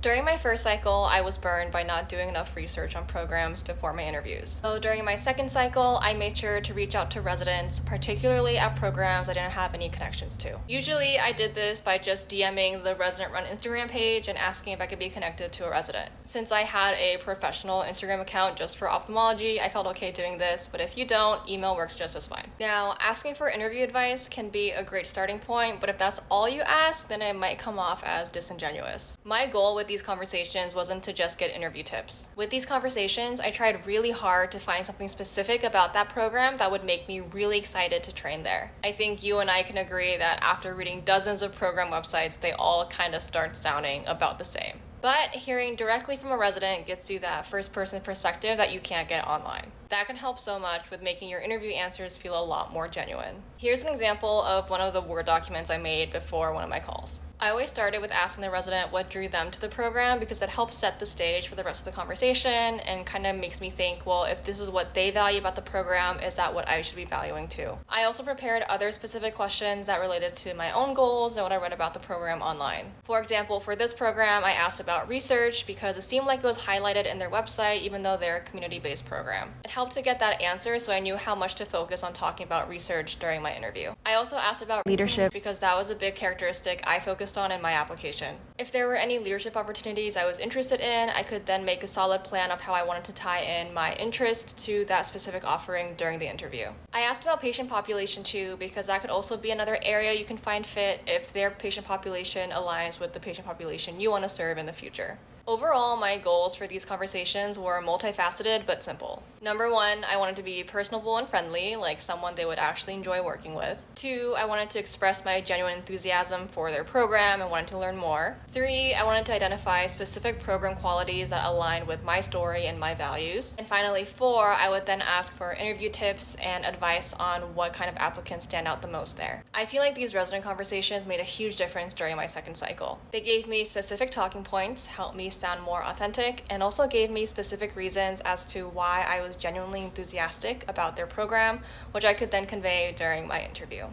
During my first cycle, I was burned by not doing enough research on programs before my interviews. So during my second cycle, I made sure to reach out to residents, particularly at programs I didn't have any connections to. Usually, I did this by just DMing the resident-run Instagram page and asking if I could be connected to a resident. Since I had a professional Instagram account just for ophthalmology, I felt okay doing this, but if you don't, email works just as fine. Now, asking for interview advice can be a great starting point, but if that's all you ask, then it might come off as disingenuous. My goal with these conversations wasn't to just get interview tips. With these conversations, I tried really hard to find something specific about that program that would make me really excited to train there. I think you and I can agree that after reading dozens of program websites, they all kind of start sounding about the same. But hearing directly from a resident gets you that first-person perspective that you can't get online. That can help so much with making your interview answers feel a lot more genuine. Here's an example of one of the Word documents I made before one of my calls. I always started with asking the resident what drew them to the program because it helps set the stage for the rest of the conversation and kind of makes me think, well, if this is what they value about the program, is that what I should be valuing too? I also prepared other specific questions that related to my own goals and what I read about the program online. For example, for this program, I asked about research because it seemed like it was highlighted in their website even though they're a community-based program. It helped to get that answer so I knew how much to focus on talking about research during my interview. I also asked about leadership because that was a big characteristic I focused on in my application. If there were any leadership opportunities I was interested in, I could then make a solid plan of how I wanted to tie in my interest to that specific offering during the interview. I asked about patient population too, because that could also be another area you can find fit if their patient population aligns with the patient population you want to serve in the future. Overall, my goals for these conversations were multifaceted but simple. Number one, I wanted to be personable and friendly, like someone they would actually enjoy working with. Two, I wanted to express my genuine enthusiasm for their program and wanted to learn more. Three, I wanted to identify specific program qualities that align with my story and my values. And finally, four, I would then ask for interview tips and advice on what kind of applicants stand out the most there. I feel like these resident conversations made a huge difference during my second cycle. They gave me specific talking points, helped me sound more authentic, and also gave me specific reasons as to why I was genuinely enthusiastic about their program, which I could then convey during my interview.